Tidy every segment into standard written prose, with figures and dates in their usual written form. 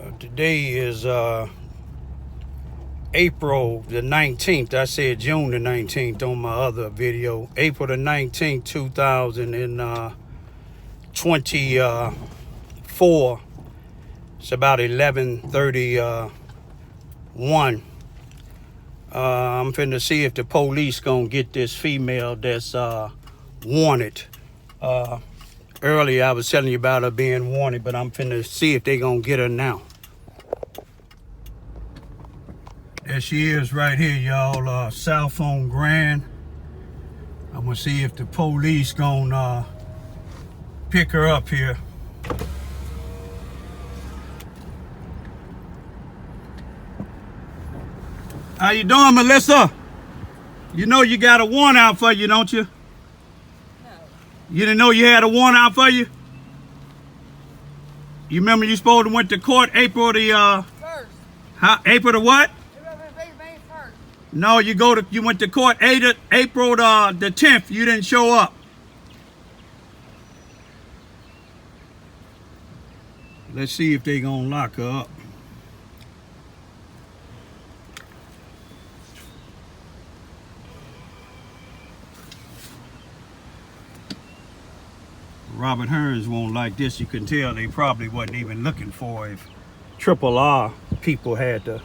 Today is April the 19th. I said June the 19th on my other video. April the 19th, 2024. It's about 11:31. I'm finna see if the police gonna get this female that's wanted. Earlier I was telling you about her being wanted, but I'm finna see if they gonna get her now. There she is right here, y'all. South on Grand. I'm gonna see if the police gonna pick her up here. How you doing, Melissa? You know you got a warrant out for you, don't you? You didn't know you had a warrant out for you? You remember you supposed to went to court April the 1st. April the what? May 1st. No, you went to court April the 10th. You didn't show up. Let's see if they gonna lock her up. Robert Hearnes won't like this. You can tell they probably wasn't even looking for her if Triple R people had to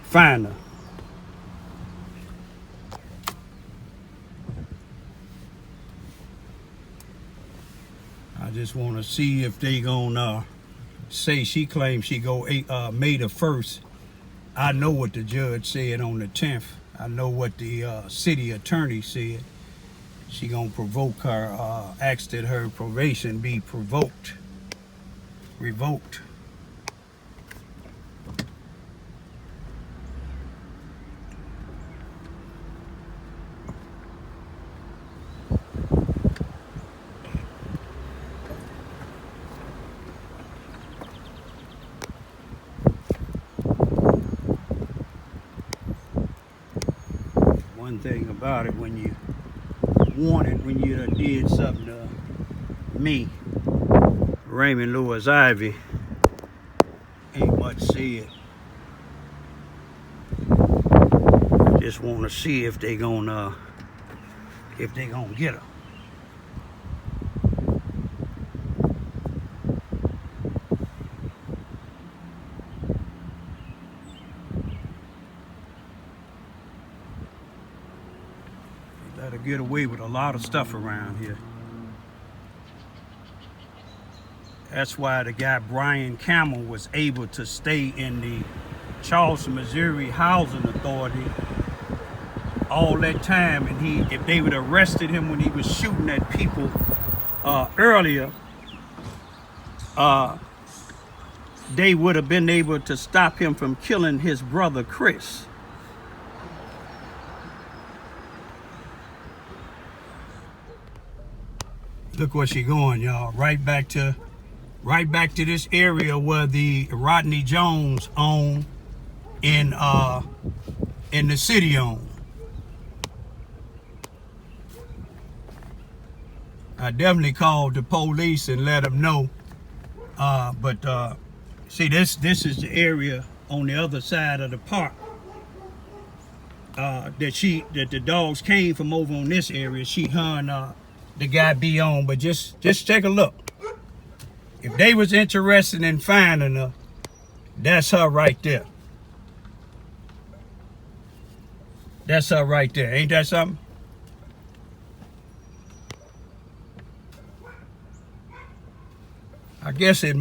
find her. I just want to see if they gonna say she claims she go May the 1st. I know what the judge said on the 10th. I know what the city attorney said. She gonna provoke her, ask that her probation be revoked. One thing about it, when you wanted, when you done did something to me, Raymond Lewis Ivy, ain't much said. Just want to see if they gonna get her. Let her get away with a lot of stuff around here. That's why the guy Brian Camel was able to stay in the Charleston, Missouri Housing Authority all that time, and if they would have arrested him when he was shooting at people earlier, they would have been able to stop him from killing his brother Chris. Look where she going, y'all. Right back to this area where the Rodney Jones owned in the city owned. I definitely called the police and let them know. But see, this is the area on the other side of the park that the dogs came from over on this area. She hung the guy be on, but just take a look. If they was interested in finding her, that's her right there. That's her right there. Ain't that something? I guess it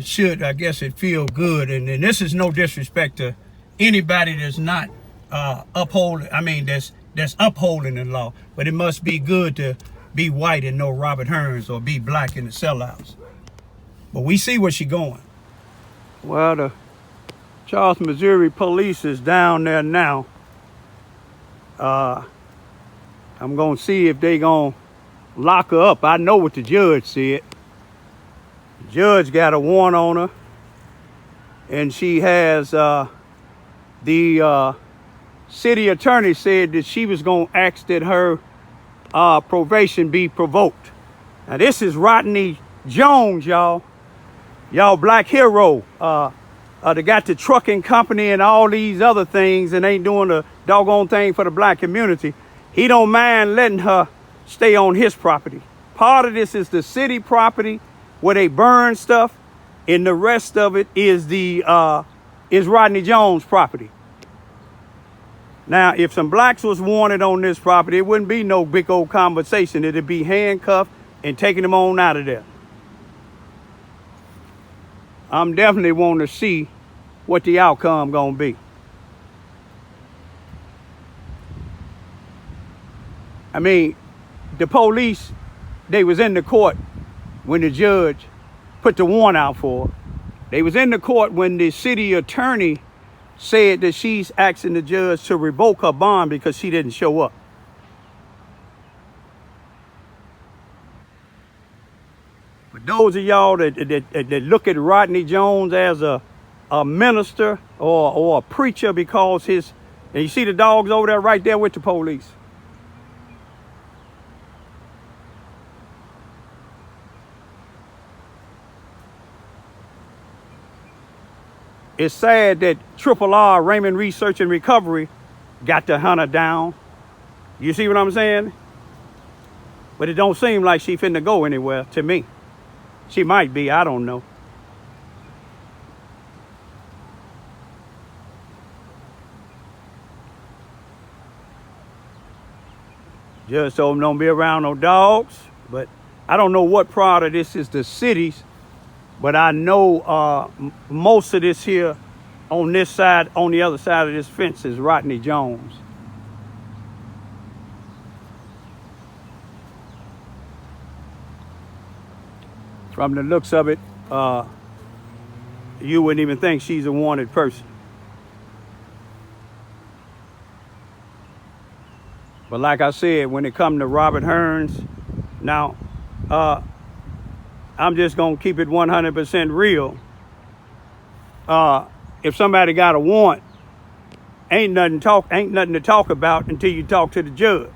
should, I guess it feel good. And this is no disrespect to anybody that's not upholding, that's upholding the law. But it must be good to be white and know Robert Hearnes, or be black in the sellouts. But we see where she going. Well, the Charleston, Missouri police is down there now. I'm gonna see if they gonna lock her up. I know what the judge said. The judge got a warrant on her, and she has the city attorney said that she was gonna ask that her probation be revoked. Now this is Rodney Jones, y'all. Y'all black hero, they got the trucking company and all these other things and ain't doing the doggone thing for the black community. He don't mind letting her stay on his property. Part of this is the city property where they burn stuff, and the rest of it is is Rodney Jones' property. Now, if some blacks was wanted on this property, it wouldn't be no big old conversation. It'd be handcuffed and taking them on out of there. I'm definitely wanting to see what the outcome gonna be. I mean, the police, they was in the court when the judge put the warrant out for her. They was in the court when the city attorney said that she's asking the judge to revoke her bond because she didn't show up. But those of y'all that look at Rodney Jones as a minister or a preacher because and you see the dogs over there right there with the police. It's sad that RRR, Raymond Research and Recovery, got the hunter down. You see what I'm saying? But it don't seem like she finna go anywhere to me. She might be, I don't know. Just so don't be around no dogs. But I don't know what part of this is the cities, but I know most of this here on this side, on the other side of this fence is Rodney Jones. From the looks of it, you wouldn't even think she's a wanted person. But like I said, when it comes to Robert Hearnes, now, I'm just gonna keep it 100% real. If somebody got a warrant, ain't nothing to talk about until you talk to the judge.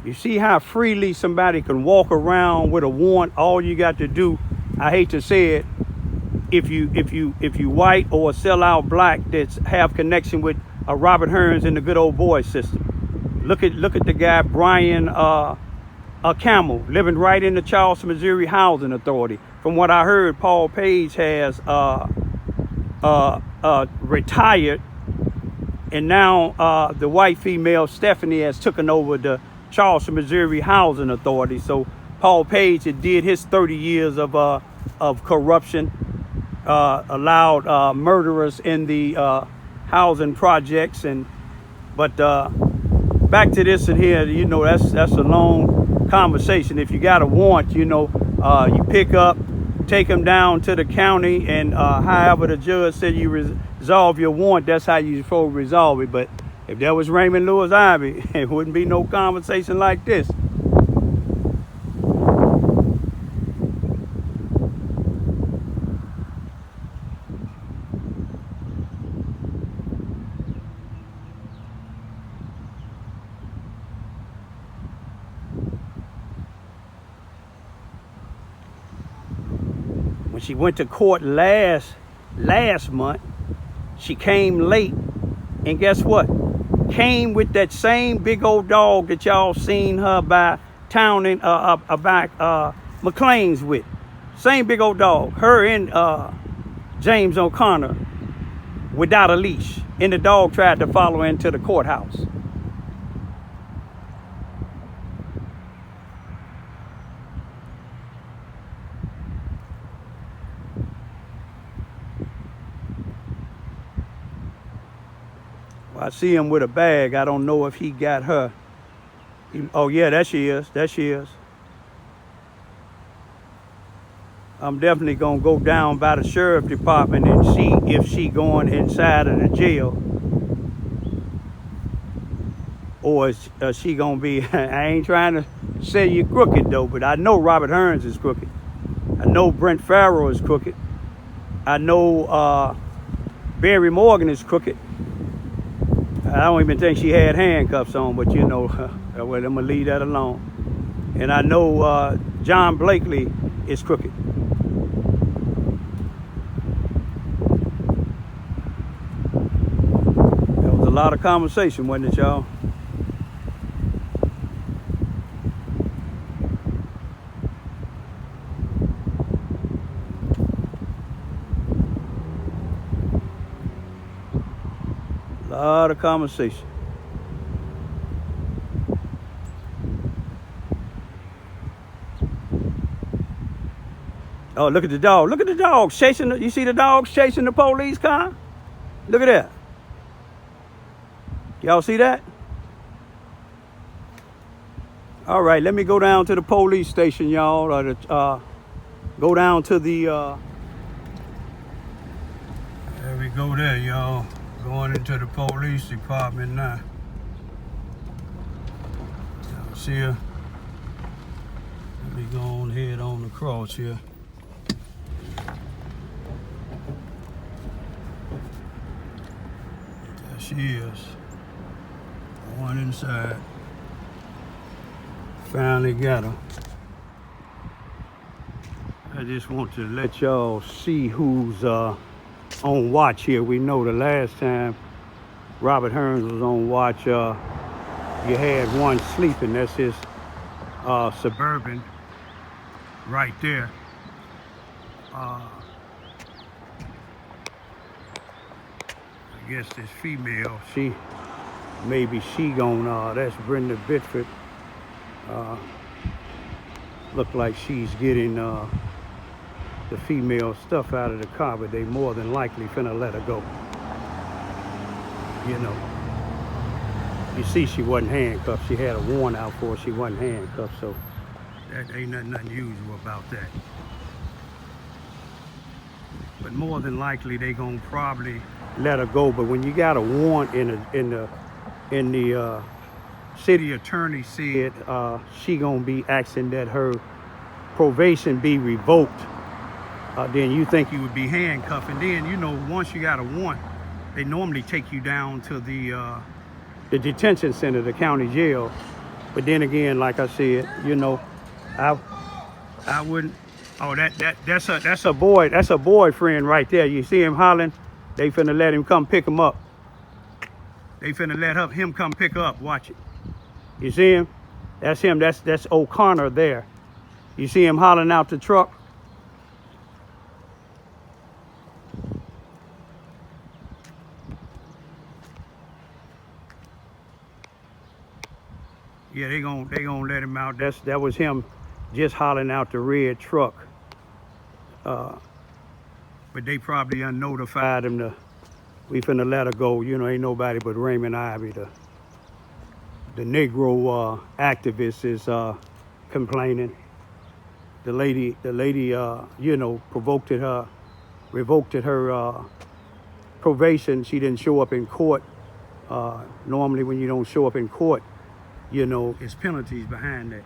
You see how freely somebody can walk around with a warrant. All you got to do, I hate to say it, if you white or a sellout black that's have connection with Robert Hearnes in the good old boy system. Look at the guy Brian Camel living right in the Charleston, Missouri Housing Authority. From what I heard, Paul Page has retired, and now the white female Stephanie has taken over the Charleston, Missouri Housing Authority. So Paul Page had did his 30 years of corruption, allowed murderers in the housing projects, but back to this in here, you know, that's a long conversation. If you got a warrant, you know, you pick up, take them down to the county, and however the judge said you resolve your warrant, that's how you supposed to resolve it. But if there was Raymond Lewis Ivy, it wouldn't be no conversation like this. When she went to court last month, she came late, and guess what? Came with that same big old dog that y'all seen her by town in McLean's with. Same big old dog. Her and James O'Connor without a leash. And the dog tried to follow her into the courthouse. I see him with a bag. I don't know if he got her. Oh yeah, there she is. There she is. I'm definitely gonna go down by the sheriff department and see if she going inside of the jail, or is she gonna be? I ain't trying to say you're crooked though, but I know Robert Hearnes is crooked. I know Brent Farrell is crooked. I know Barry Morgan is crooked. I don't even think she had handcuffs on, but you know, well, I'm gonna leave that alone. And I know John Blakely is crooked. There was a lot of conversation, wasn't it, y'all? A lot of conversation. Oh, look at the dog. Look at the dogs chasing. You see the dogs chasing the police car? Look at that. Y'all see that? All right, let me go down to the police station, y'all. Go down to the... There we go there, y'all. Going into the police department now. Y'all see her? Let me go on head on across here. There she is. Going inside. Finally got her. I just want to let y'all see who's on watch here. We know the last time Robert Hearnes was on watch, you had one sleeping. That's his Suburban right there. I guess this female, maybe she gonna, that's Brenda Bitford. Look like she's getting the female stuff out of the car, but they more than likely finna let her go. You know, you see she wasn't handcuffed. She had a warrant out for her. She wasn't handcuffed, so that ain't nothing unusual about that. But more than likely they gonna probably let her go. But when you got a warrant in the city attorney said she gonna be asking that her probation be revoked. Then you think you would be handcuffed, and then you know once you got a warrant, they normally take you down to the detention center, the county jail. But then again, like I said, you know, I wouldn't. Oh, that's a boy. That's a boyfriend right there. You see him hollering? They finna let him come pick him up. They finna let him come pick her up. Watch it. You see him? That's him. That's O'Connor there. You see him hollering out the truck? Yeah, they gonna let him out. That was him just hollering out the red truck. But they probably unnotified him we finna let her go. You know, ain't nobody but Raymond Ivy, the Negro activist, is complaining. The lady, you know, revoked her probation. She didn't show up in court. Normally, when you don't show up in court, you know, it's penalties behind that.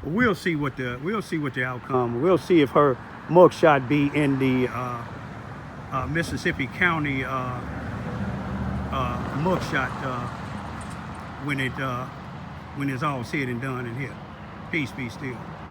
But we'll see what the outcome. We'll see if her mugshot be in the Mississippi County mugshot when it's all said and done in here. Peace be still.